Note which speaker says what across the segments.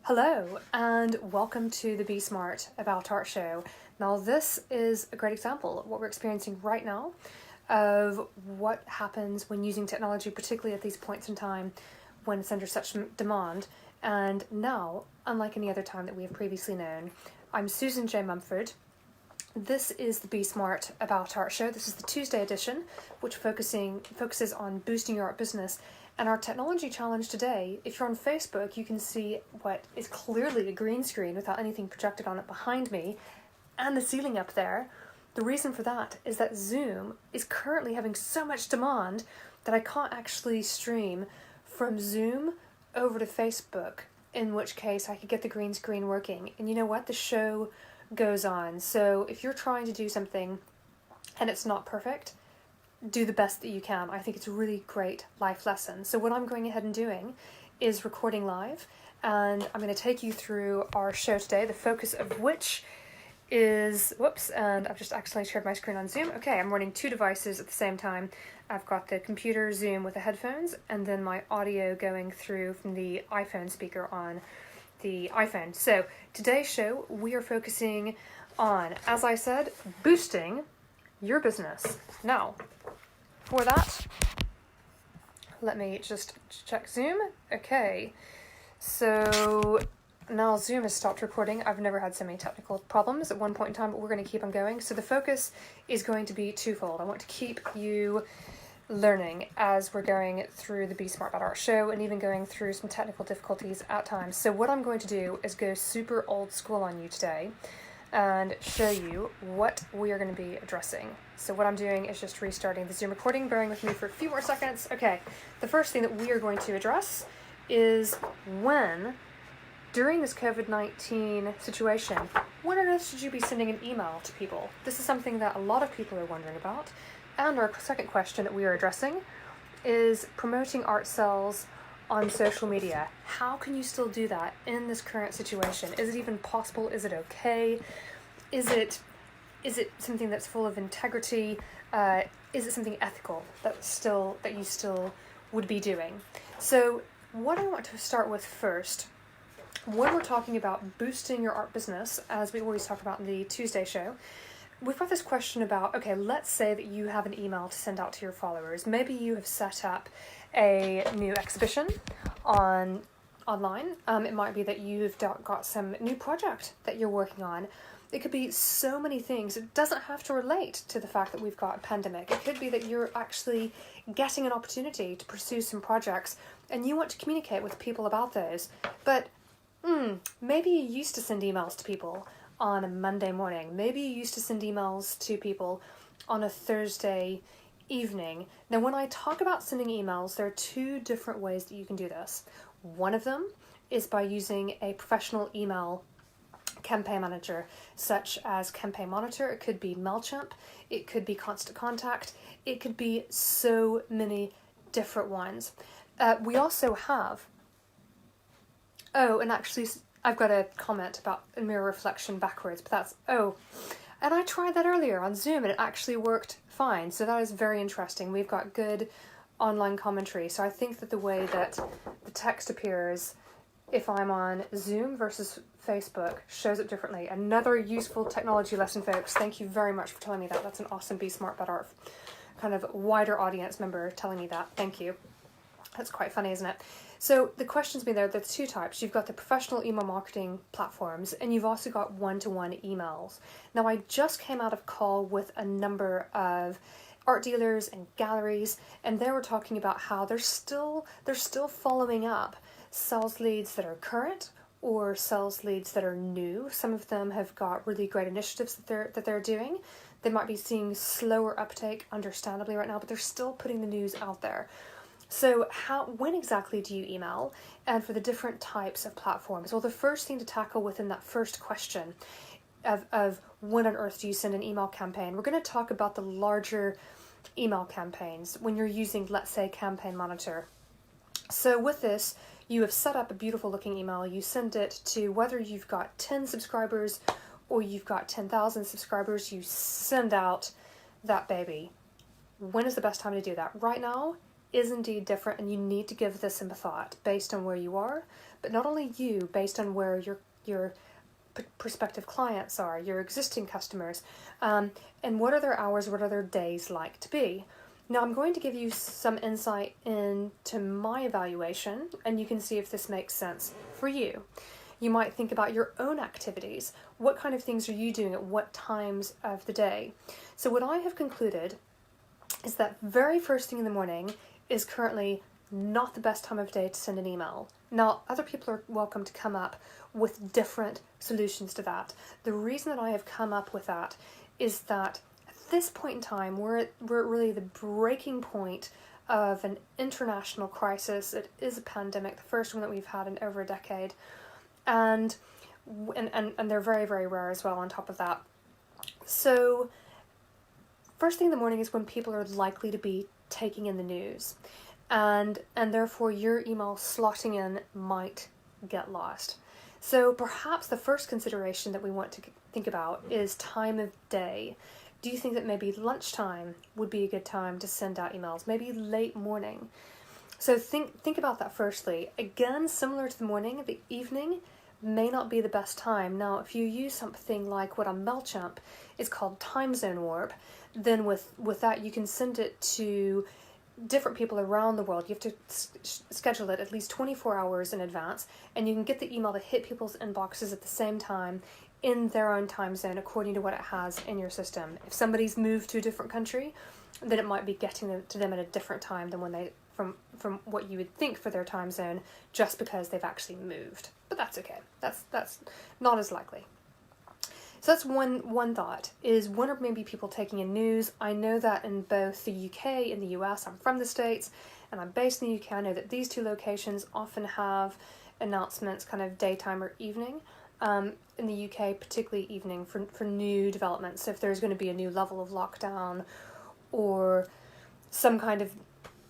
Speaker 1: Hello, and welcome to the Be Smart About Art show. Now, this is a great example of what we're experiencing right now of what happens when using technology, particularly at these points in time when it's under such demand. And now, unlike any other time that we have previously known, I'm Susan J. Mumford. This is the Be Smart About Art show. This is the Tuesday edition, which focuses on boosting your art business. And our technology challenge today, if you're on Facebook, you can see what is clearly a green screen without anything projected on it behind me, and the ceiling up there. The reason for that is that Zoom is currently having so much demand that I can't actually stream from Zoom over to Facebook, in which case I could get the green screen working. And you know what? The show goes on. So if you're trying to do something and it's not perfect, do the best that you can. I think it's a really great life lesson. So what I'm going ahead and doing is recording live, and I'm going to take you through our show today, the focus of which is, and I've just accidentally shared my screen on Zoom. Okay, I'm running two devices at the same time. I've got the computer Zoom with the headphones, and then my audio going through from the iPhone speaker on the iPhone. So today's show, we are focusing on, as I said, boosting your business. Now, for that, let me just check Zoom. Okay, so now Zoom has stopped recording. I've never had so many technical problems at one point in time, but we're going to keep on going. So the focus is going to be twofold. I want to keep you learning as we're going through the Be Smart About Art show and even going through some technical difficulties at times. So what I'm going to do is go super old school on you today and show you what we are going to be addressing. So what I'm doing is just restarting the Zoom recording, bearing with me for a few more seconds. Okay, the first thing that we are going to address is when, during this COVID-19 situation, when on earth should you be sending an email to people? This is something that a lot of people are wondering about. And our second question that we are addressing is promoting art sales on social media. How can you still do that in this current situation? Is it even possible? Is it okay? Is it something that's full of integrity? Is it something ethical that you still would be doing? So what I want to start with first, when we're talking about boosting your art business, as we always talk about in the Tuesday show, we've got this question about, okay, let's say that you have an email to send out to your followers. Maybe you have set up a new exhibition online. It might be that you've got some new project that you're working on. It could be so many things. It doesn't have to relate to the fact that we've got a pandemic. It could be that you're actually getting an opportunity to pursue some projects and you want to communicate with people about those. But maybe you used to send emails to people on a Monday morning. Maybe you used to send emails to people on a Thursday evening. Now, when I talk about sending emails, there are two different ways that you can do this. One of them is by using a professional email campaign manager, such as Campaign Monitor. It could be MailChimp. It could be Constant Contact. It could be so many different ones. We also have... Oh, and actually, I've got a comment about a mirror reflection backwards, but that's... And I tried that earlier on Zoom, and it actually worked fine. So that is very interesting. We've got good online commentary. So I think that the way that the text appears if I'm on Zoom versus Facebook shows it differently. Another useful technology lesson, folks. Thank you very much for telling me that. That's an awesome Be Smart About Art kind of wider audience member telling me that. Thank you. That's quite funny, isn't it? So the question's been there's two types. You've got the professional email marketing platforms, and you've also got one-to-one emails. Now, I just came out of call with a number of art dealers and galleries, and they were talking about how they're still following up sales leads that are current or sales leads that are new. Some of them have got really great initiatives that they're doing. They might be seeing slower uptake, understandably, right now, but they're still putting the news out there. So when exactly do you email, and for the different types of platforms? Well, the first thing to tackle within that first question of when on earth do you send an email campaign, we're going to talk about the larger email campaigns when you're using, let's say, Campaign Monitor. So with this, you have set up a beautiful looking email. You send it to, whether you've got 10 subscribers or you've got 10,000 subscribers, you send out that baby. When is the best time to do that? Right now is indeed different, and you need to give this some thought based on where you are, but not only you, based on where your prospective clients are, your existing customers, and what are their hours, what are their days like to be. Now I'm going to give you some insight into my evaluation, and you can see if this makes sense for you. You might think about your own activities. What kind of things are you doing at what times of the day? So what I have concluded is that very first thing in the morning is currently not the best time of day to send an email. Now, other people are welcome to come up with different solutions to that. The reason that I have come up with that is that at this point in time, we're at really the breaking point of an international crisis. It is a pandemic, the first one that we've had in over a decade. And they're very, very rare as well on top of that. So first thing in the morning is when people are likely to be taking in the news, and therefore your email slotting in might get lost. So perhaps the first consideration that we want to think about is time of day. Do you think that maybe lunchtime would be a good time to send out emails? Maybe late morning. So think about that firstly. Again, similar to the morning, the evening may not be the best time. Now, if you use something like what on MailChimp is called time zone warp, then with that you can send it to different people around the world. You have to schedule it at least 24 hours in advance, and you can get the email to hit people's inboxes at the same time in their own time zone according to what it has in your system. If somebody's moved to a different country, then it might be getting to them at a different time than when they from what you would think for their time zone, just because they've actually moved. But that's okay. That's not as likely. So that's one thought, is when are maybe people taking in news? I know that in both the UK and the US, I'm from the States, and I'm based in the UK, I know that these two locations often have announcements kind of daytime or evening. In the UK, particularly evening for new developments. So if there's going to be a new level of lockdown or some kind of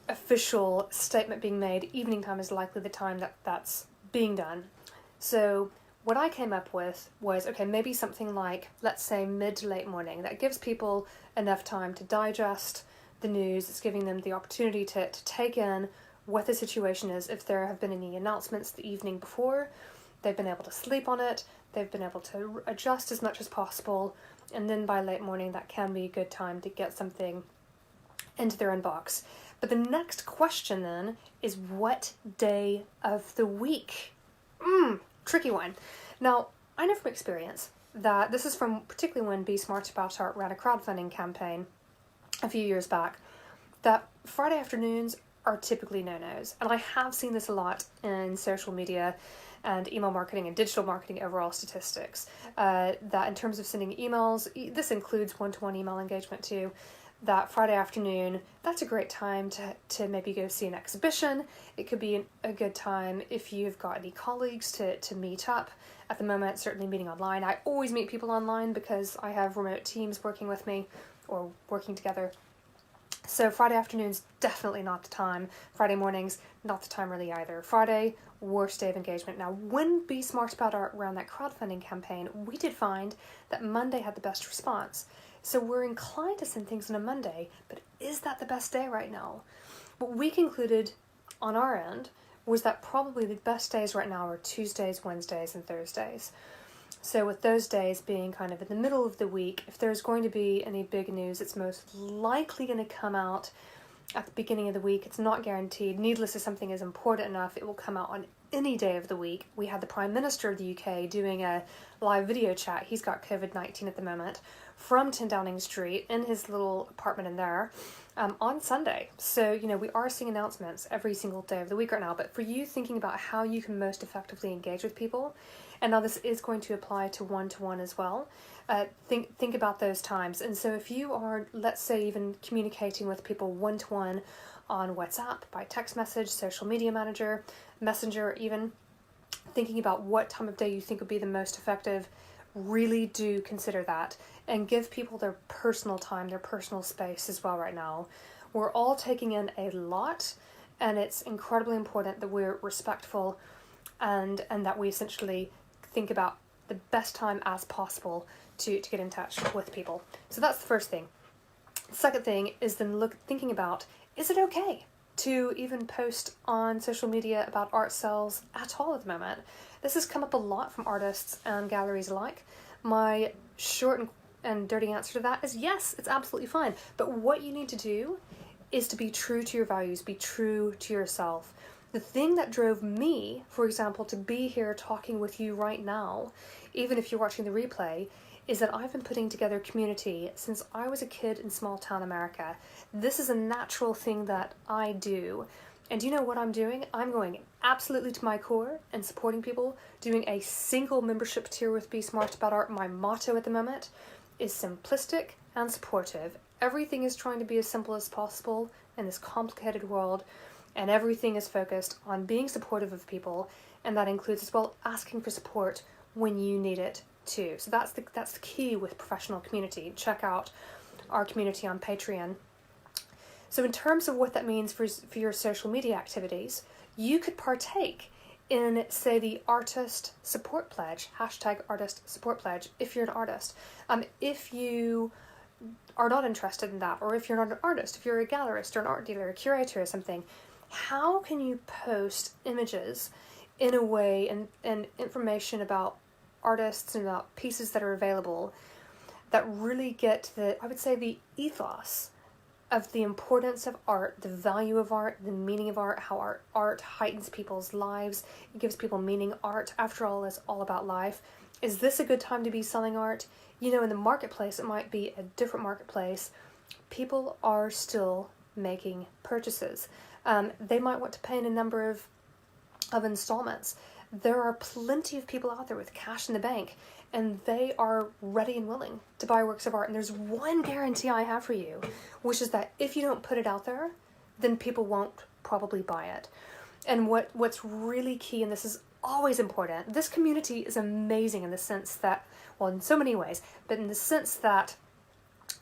Speaker 1: official statement being made, evening time is likely the time that's being done. So what I came up with was, okay, maybe something like, let's say mid to late morning. That gives people enough time to digest the news. It's giving them the opportunity to take in what the situation is. If there have been any announcements the evening before, they've been able to sleep on it, they've been able to adjust as much as possible, and then by late morning that can be a good time to get something into their inbox. But the next question then is, what day of the week? Tricky one. Now, I know from experience that this is from particularly when Be Smart About Art ran a crowdfunding campaign a few years back, that Friday afternoons are typically no-nos. And I have seen this a lot in social media and email marketing and digital marketing overall statistics, that in terms of sending emails, this includes one-to-one email engagement too, that Friday afternoon, that's a great time to maybe go see an exhibition. It could be a good time if you've got any colleagues to meet up. At the moment, certainly meeting online. I always meet people online because I have remote teams working with me or working together. So Friday afternoons, definitely not the time. Friday mornings, not the time really either. Friday, worst day of engagement. Now, when Be Smart About Art ran that crowdfunding campaign, we did find that Monday had the best response. So we're inclined to send things on a Monday, but is that the best day right now? What we concluded on our end was that probably the best days right now are Tuesdays, Wednesdays, and Thursdays. So with those days being kind of in the middle of the week, if there's going to be any big news, it's most likely going to come out at the beginning of the week. It's not guaranteed. Needless, if something is important enough, it will come out on any day of the week. We had the Prime Minister of the UK doing a live video chat. He's got COVID-19 at the moment, from 10 Downing Street in his little apartment in there on Sunday. So, we are seeing announcements every single day of the week right now. But for you, thinking about how you can most effectively engage with people, and now this is going to apply to one-to-one as well, think about those times. And so if you are, let's say, even communicating with people one-to-one on WhatsApp, by text message, social media manager, messenger, even thinking about what time of day you think would be the most effective, really do consider that and give people their personal time, their personal space as well right now. We're all taking in a lot, and it's incredibly important that we're respectful and that we essentially think about the best time as possible to get in touch with people. So that's the first thing. The second thing is then thinking about, is it okay? to even post on social media about art sales at all at the moment. This has come up a lot from artists and galleries alike. My short and dirty answer to that is yes, it's absolutely fine. But what you need to do is to be true to your values, be true to yourself. The thing that drove me, for example, to be here talking with you right now, even if you're watching the replay, is that I've been putting together community since I was a kid in small town America. This is a natural thing that I do. And do you know what I'm doing? I'm going absolutely to my core and supporting people, doing a single membership tier with Be Smart About Art. My motto at the moment is simplistic and supportive. Everything is trying to be as simple as possible in this complicated world, and everything is focused on being supportive of people, and that includes as well asking for support when you need it too. So that's the key with professional community. Check out our community on Patreon. So in terms of what that means for your social media activities, you could partake in, say, the Artist Support Pledge, #Artist Support Pledge, if you're an artist. If you are not interested in that, or if you're not an artist, if you're a gallerist or an art dealer, a curator or something, how can you post images in a way and information about artists and about pieces that are available that really get the ethos of the importance of art, the value of art, the meaning of art, how art heightens people's lives, it gives people meaning. Art, after all, is all about life. Is this a good time to be selling art? You know, in the marketplace, it might be a different marketplace. People are still making purchases. They might want to pay in a number of installments. There are plenty of people out there with cash in the bank, and they are ready and willing to buy works of art. And there's one guarantee I have for you, which is that if you don't put it out there, then people won't probably buy it. And what's really key, and this is always important, this community is amazing in the sense that, well, in so many ways, but in the sense that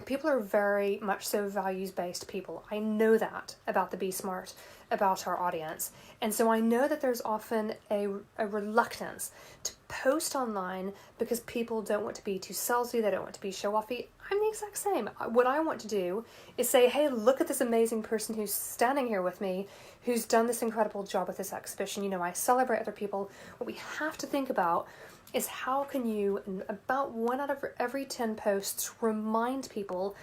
Speaker 1: people are very much so values-based people. I know that about the Be Smart, about our audience. And so I know that there's often a reluctance to post online because people don't want to be too salesy, they don't want to be show-offy. I'm the exact same. What I want to do is say, hey, look at this amazing person who's standing here with me, who's done this incredible job with this exhibition. You know, I celebrate other people. What we have to think about is how can you, in about 1 out of every 10 posts, remind people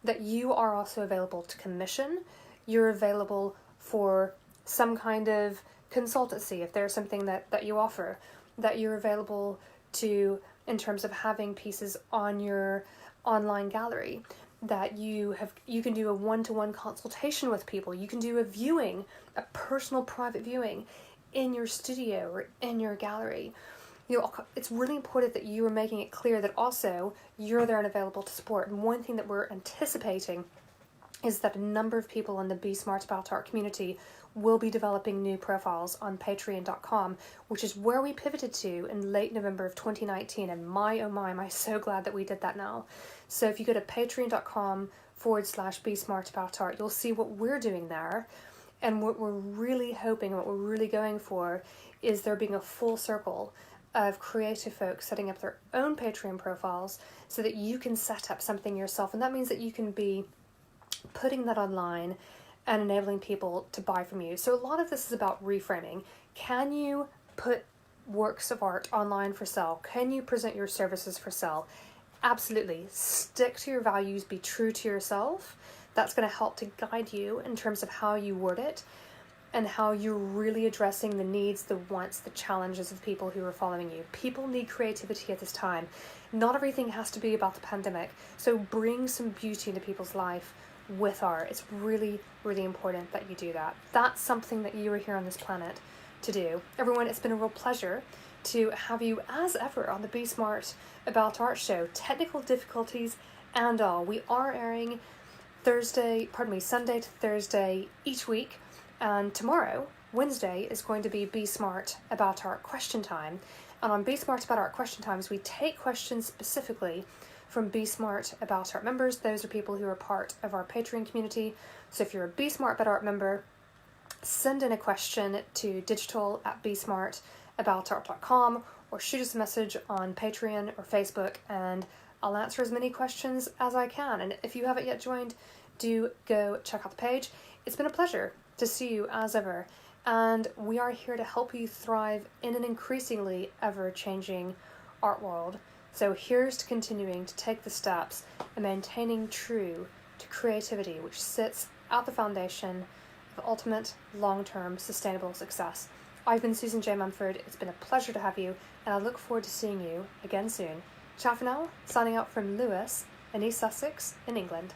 Speaker 1: that you are also available to commission, you're available for some kind of consultancy if there's something that you offer, that you're available to in terms of having pieces on your online gallery, that you can do a one-to-one consultation with people, you can do a viewing, a personal private viewing in your studio or in your gallery. You know, it's really important that you are making it clear that also you're there and available to support. And one thing that we're anticipating is that a number of people in the Be Smart About Art community will be developing new profiles on patreon.com, which is where we pivoted to in late November of 2019. And my, oh my, am I so glad that we did that now. So if you go to patreon.com/Be Smart About Art, you'll see what we're doing there. And what we're really hoping, what we're really going for, is there being a full circle of creative folks setting up their own Patreon profiles so that you can set up something yourself. And that means that you can be putting that online and enabling people to buy from you. So a lot of this is about reframing. Can you put works of art online for sale? Can you present your services for sale? Absolutely. Stick to your values, be true to yourself. That's going to help to guide you in terms of how you word it and how you're really addressing the needs, the wants, the challenges of people who are following you. People need creativity at this time. Not everything has to be about the pandemic. So bring some beauty into people's life with art. It's really, really important that you do that. That's something that you are here on this planet to do. Everyone, it's been a real pleasure to have you as ever on the Be Smart About Art show. Technical difficulties and all. We are airing Sunday to Thursday each week. And tomorrow, Wednesday, is going to be Be Smart About Art question time. And on Be Smart About Art question times, we take questions specifically from Be Smart About Art members. Those are people who are part of our Patreon community. So if you're a Be Smart About Art member, send in a question to digital@besmartaboutart.com or shoot us a message on Patreon or Facebook, and I'll answer as many questions as I can. And if you haven't yet joined, do go check out the page. It's been a pleasure to see you as ever, and we are here to help you thrive in an increasingly ever-changing art world. So here's to continuing to take the steps and maintaining true to creativity, which sits at the foundation of ultimate long-term sustainable success. I've been Susan J. Mumford. It's been a pleasure to have you, and I look forward to seeing you again soon. Ciao for now, signing out from Lewes in East Sussex in England.